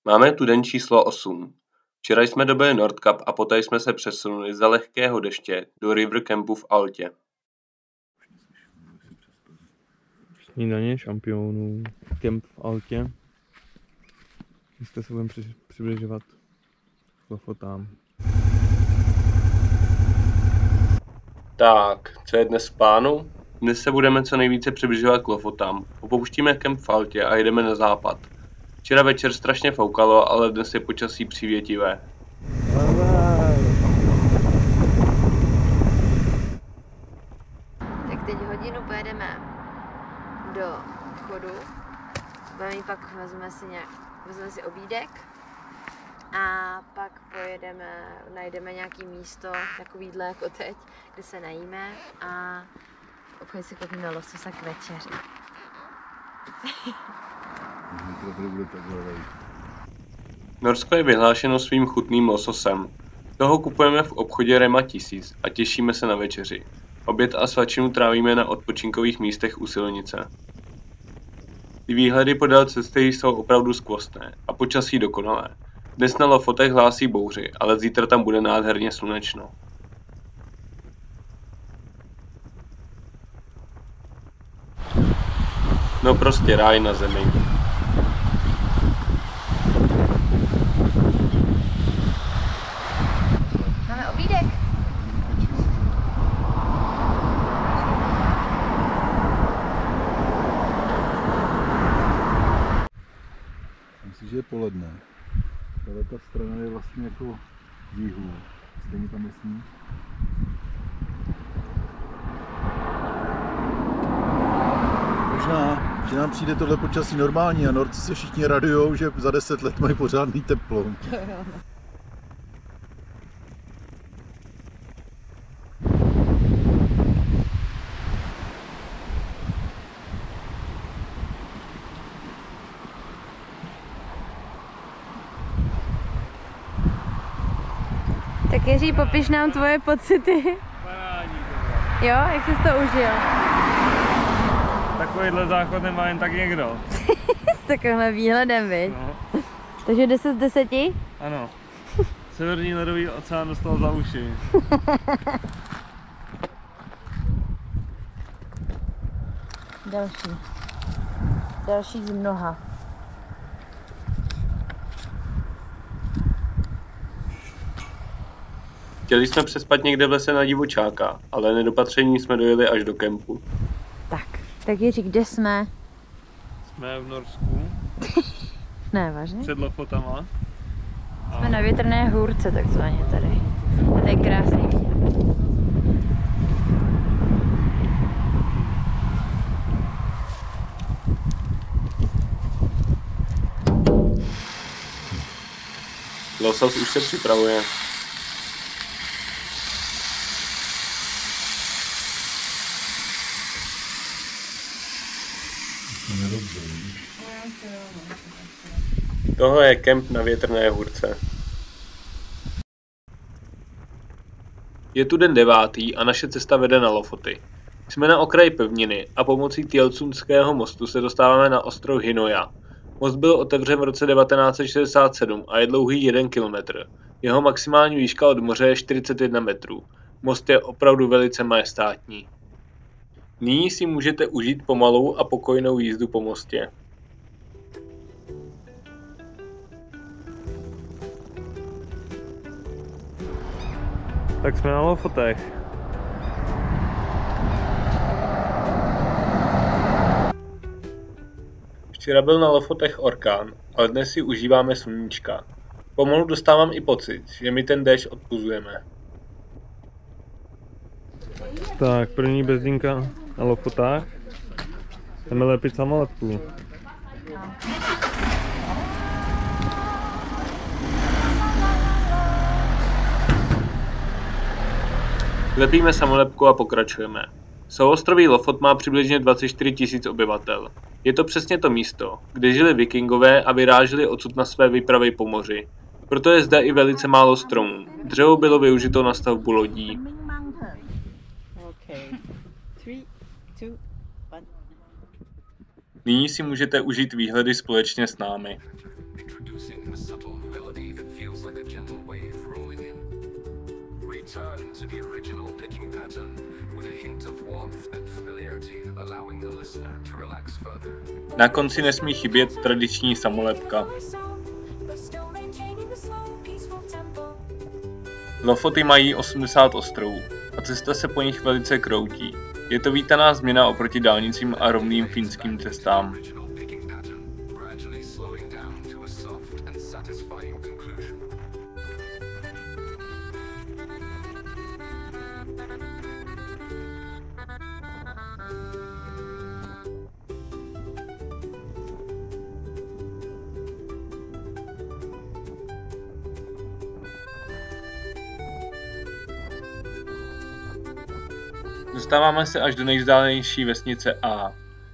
Máme tu den číslo 8. Včera jsme dobili Nordkap a poté jsme se přesunuli za lehkého deště do River Campu v Altě. Snídaně šampionů, kemp v Altě. Dneska se budeme přibližovat k Lofotám. Tak, co je dnes v plánu? Dnes se budeme co nejvíce přibližovat k Lofotám. Opouštíme kemp v Altě a jdeme na západ. Včera večer strašně foukalo, ale dnes je počasí přívětivé. Tak teď hodinu pojedeme do obchodu, pak vezmeme si obídek a pak najdeme nějaký místo, takovýhle jako teď, kde se najíme a v obchodě si koupíme lososa k večeři. Norsko je vyhlášeno svým chutným lososem. Toho kupujeme v obchodě Rema 1000 a těšíme se na večeři. Oběd a svačinu trávíme na odpočinkových místech u silnice. Ty výhledy podél cesty jsou opravdu skvostné a počasí dokonalé. Dnes na Lofotech hlásí bouři, ale zítra tam bude nádherně slunečno. No prostě ráj na zemi. Máme obídek. Myslím, že je poledne. Tahle ta strana je vlastně jako z jihu. Stejně tam je sníh. Možná, že nám přijde tohle počasí normální a Norci se všichni radujou, že za 10 let mají pořádný teplo. Tak Jiří, popiš nám tvoje pocity. Jo, jak jsi to užil? Takovýhle záchod nemá jen tak někdo. S takovýmhle výhledem, viď? No. Takže 10 z 10? Ano. Severní ledový oceán dostal za uši. Další z mnoha. Chtěli jsme přespat někde v lese na divočáka, ale nedopatření jsme dojeli až do kempu. Tak Jiří, kde jsme? Jsme v Norsku. Ne, vážně? Před Lofotama. Jsme na Větrné hůrce takzvaně tady. A to je krásný výhled. Losos už se připravuje. Tohle je kemp na Větrné hůrce. Je tu den 9. a naše cesta vede na Lofoty. Jsme na okraji pevniny a pomocí Tjeldsundského mostu se dostáváme na ostrov Hinoja. Most byl otevřen v roce 1967 a je dlouhý 1 kilometr. Jeho maximální výška od moře je 41 metrů. Most je opravdu velice majestátní. Nyní si můžete užít pomalou a pokojnou jízdu po mostě. Tak jsme na Lofotech. Včera byl na Lofotech orkán, ale dnes si užíváme sluníčka. Pomalu dostávám i pocit, že mi ten déšť odpuzujeme. Tak, první bezdínka na Lofotách. Jdeme lepit samolepku. Lepíme samolepku a pokračujeme. Souostroví Lofot má přibližně 24 000 obyvatel. Je to přesně to místo, kde žili vikingové a vyráželi odsud na své výpravy po moři. Proto je zde i velice málo stromů. Dřevo bylo využito na stavbu lodí. Nyní si můžete užít výhledy společně s námi. a subtle melody that feels like a gentle wave rolling in. Return to the original picking pattern with a hint of warmth and familiarity, allowing the listener to relax further. Na konci nesmí chybět tradiční samolepka. Lofoty mají 80 ostrovů a cesta se po nich velice kroutí. Je to vítaná změna oproti dálnicím a rovným finským cestám. Dostáváme se až do nejvzdálenější vesnice A,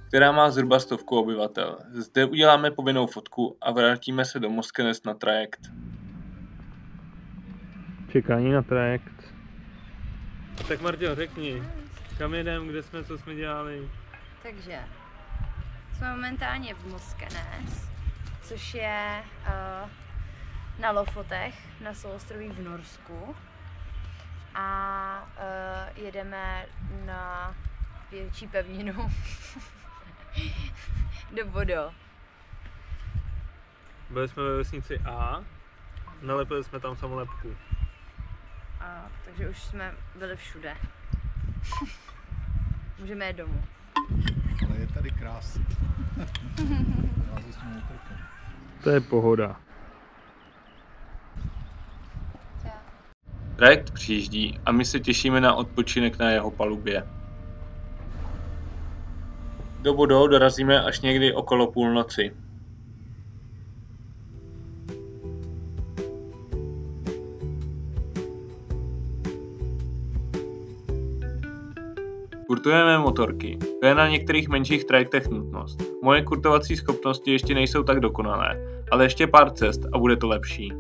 která má zhruba 100 obyvatel. Zde uděláme povinnou fotku a vrátíme se do Moskenes na trajekt. Čekání na trajekt. Tak Marťo, řekni, kam jedem, kde jsme, co jsme dělali? Takže jsme momentálně v Moskenes, což je na Lofotech, na souostroví v Norsku. A jedeme na větší pevninu do Bodo. Byli jsme ve vesnici A, nalepili jsme tam samolepku. Takže už jsme byli všude. Můžeme jít domů. Ale je tady krásně. To je pohoda. Trajekt přijíždí a my se těšíme na odpočinek na jeho palubě. Do Bodo dorazíme až někdy okolo půlnoci. Kurtujeme motorky. To je na některých menších trajektech nutnost. Moje kurtovací schopnosti ještě nejsou tak dokonalé, ale ještě pár cest a bude to lepší.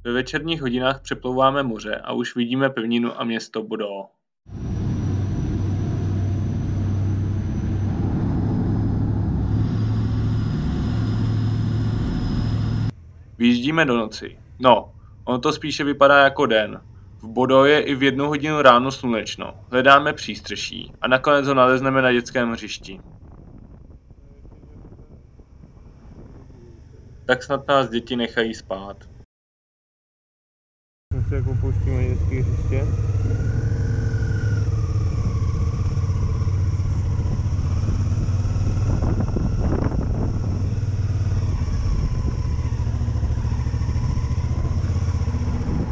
Ve večerních hodinách přeplouváme moře a už vidíme pevninu a město Bodo. Vyjíždíme do noci. No, ono to spíše vypadá jako den. V Bodo je i v 1 hodinu ráno slunečno. Hledáme přístřeší a nakonec ho nalezneme na dětském hřišti. Tak snad nás děti nechají spát. My se jako pouštíme dětské hřiště.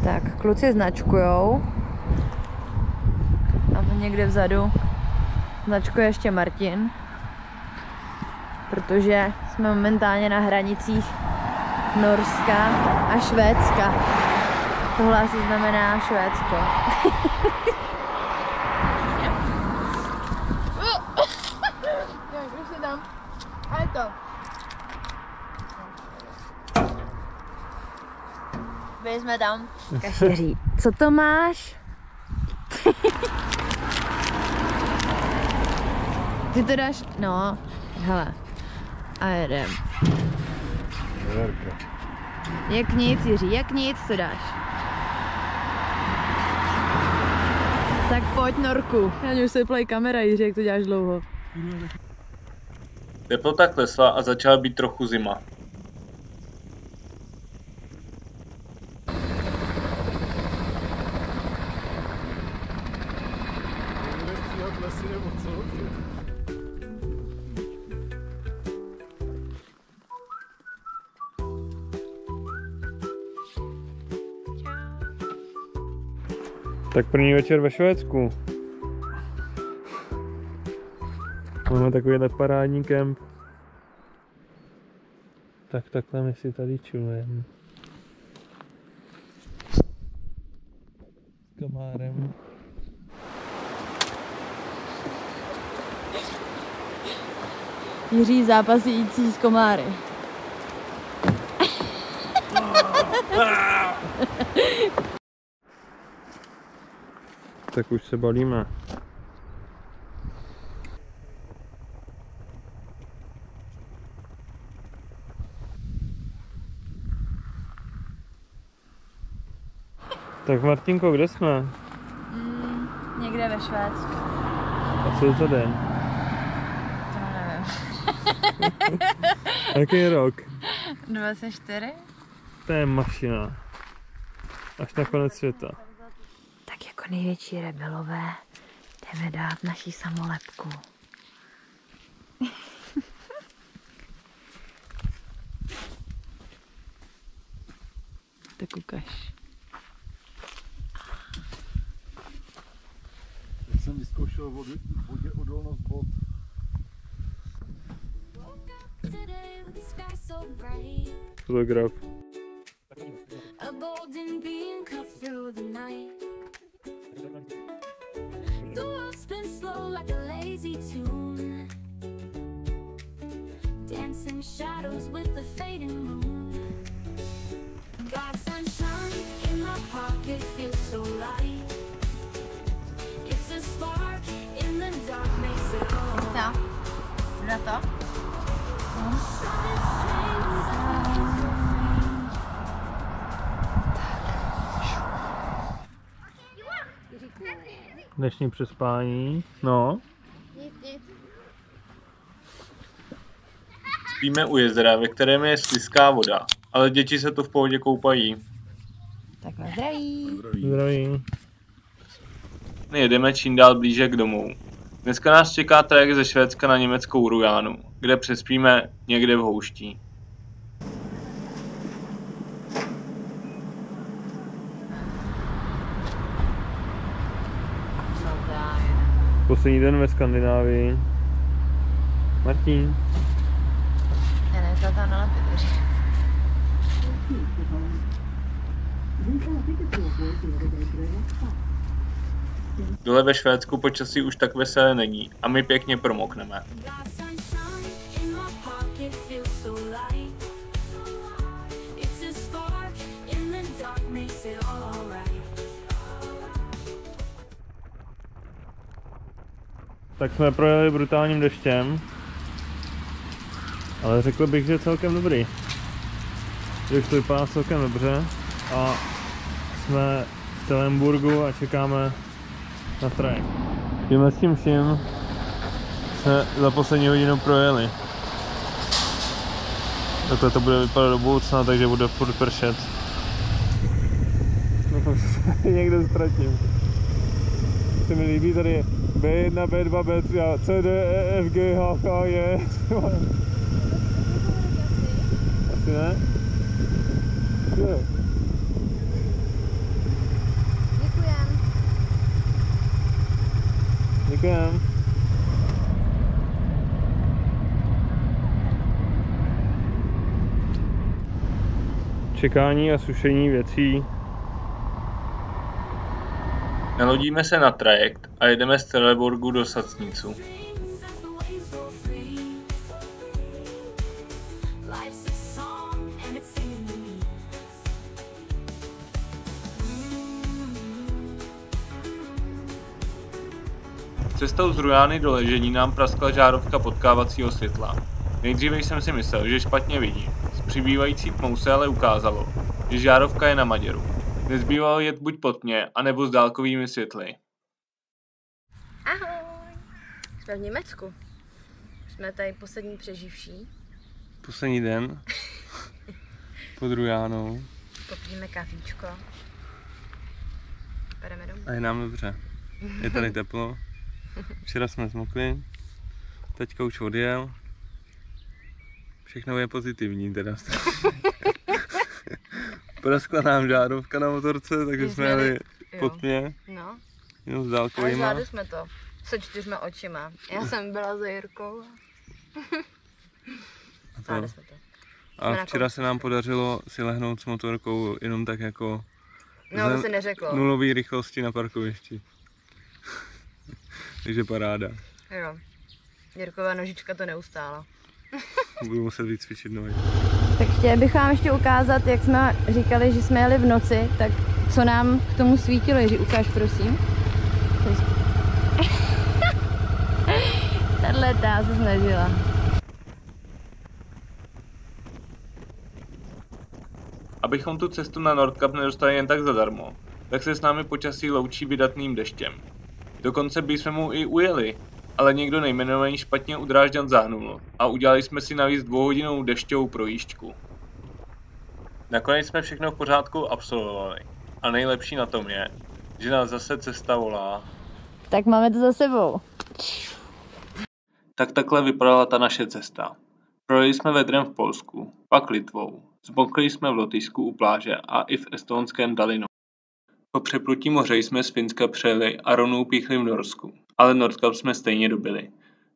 Tak, kluci značkujou. Tam někde vzadu značkuje ještě Martin. Protože jsme momentálně na hranicích Norska a Švédska. Tohle asi znamená Švédsko. Už si dám. A je to. Byli jsme tam. Kašeří, co to máš? Ty to dáš? No, hele. A jedem. Jak nic, Jiří, jak nic, co dáš? Tak pojď, Norku. Já mě už se play kamera, Jiří, jak to děláš dlouho. Teplota klesla a začala být trochu zima. Tak první večer ve Švédsku. Máme takovýhle parádní kemp. Tak takhle my si tady chillujeme. S kamárem. Jiří zápasící s komáry. Tak už se balíme. Tak Martinko, kde jsme? Někde ve Švédsku. A co je za den? To nevím. Jaký je rok? 24? To je mašina. Až na konec světa. Tak jako největší rebelové jdeme dát naší samolepku. Tak ukaž. Já jsem vyzkoušel vodě odolnost bod. Fotograf. A golden beam cut through the night. The world spins slow like a lazy tune, dancing shadows with the fading moon. Got sunshine in my pocket, feels so light. It's a spark in the dark, makes it all Co? Na to? Dnešní přespání. No. Spíme u jezera, ve kterém je slizká voda, ale děti se tu v pohodě koupají. Tak na zdraví. Zdraví. Jedeme čím dál blíže k domů. Dneska nás čeká trajekt ze Švédska na německou Rujánu, kde přespíme někde v houští. Poslední den ve Skandinávii. Martin. Já nechal tam nalepit dveře. Dole ve Švédsku počasí už tak veselé není a my pěkně promokneme. got sunshine in my pocket, feels so light. It's a spark in the dark, makes it all alright. Tak jsme projeli brutálním deštěm. Ale řekl bych, že je celkem dobrý. Že už to vypadá celkem dobře. A jsme v Telenburgu a čekáme na trajekt. Tímhle s tím vším jsme za poslední hodinu projeli. Takhle to bude vypadat do budoucna, takže bude furt pršet. No to se někde ztratím. Se mi líbí tady B1, B2, B3 a C, D, E, F, G, H, K, J. Asi ne? Jo. Děkujem. Děkujem. Čekání a sušení věcí. Nalodíme se na trajekt a jedeme z Trelleborgu do Sacnicu. Things as the waves go free. Life's a song and it's singing to me. Cestou z Rujány do Ležení nám praskla žárovka potkávacího světla. Nejdříve jsem si myslel, že špatně vidím. S přibývající tmou se ale ukázalo, že žárovka je na Maděru. Nezbývalo jet buď pod tmě, anebo s dálkovými světly. Ahoj. Jsme v Německu. Jsme tady poslední přeživší. Poslední den. Pod Rujánou. Popijeme kafíčko. Půjdeme domů. A je nám dobře. Je tady teplo. Včera jsme zmokli. Teďka už odjel. Všechno je pozitivní teda. Praskla nám žárovka na motorce, takže jsme jeli pod mě. No, Jenom s ale dálkovýma. zvládli jsme to. Se 4 očima. Já jsem byla za Jirkou. Zvládli jsme to. A včera se nám podařilo si lehnout s motorkou jenom tak jako No, to se neřeklo. nulový rychlosti na parkovišti. Takže paráda. Jo. Jirková nožička to neustála. Budu muset víc cvičit nohy. Tak chtěli bych vám ještě ukázat, jak jsme říkali, že jsme jeli v noci, tak co nám k tomu svítilo. Jiří, ukáž prosím. Tahle ta se snažila. Abychom tu cestu na Nordkap nedostali jen tak zadarmo, tak se s námi počasí loučí vydatným deštěm. Dokonce bychom mu i ujeli, ale někdo nejmenovaný špatně u Drážďan zahnul a udělali jsme si navíc 2hodinovou dešťovou projížďku. Nakonec jsme všechno v pořádku absolvovali a nejlepší na tom je, že nás zase cesta volá. Tak máme to za sebou. Tak takhle vypadala ta naše cesta. Projeli jsme vedrem v Polsku, pak Litvou, zmokli jsme v Lotyšsku u pláže a i v estonském Dalinu. Po přeplutí moře jsme z Finska přejeli a rovnou píchli v Norsku, ale Nordkap jsme stejně dobili.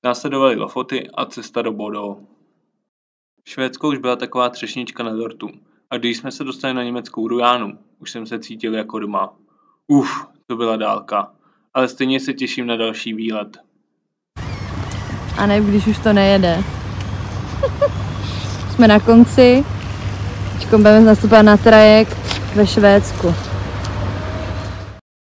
Následovaly Lofoty a cesta do Bodø. Švédsko už byla taková třešnička na dortu a když jsme se dostali na německou Rujánu, už jsem se cítil jako doma. To byla dálka, ale stejně se těším na další výlet. A ne, když už to nejede. Jsme na konci, teď budeme nastupovat na trajekt ve Švédsku.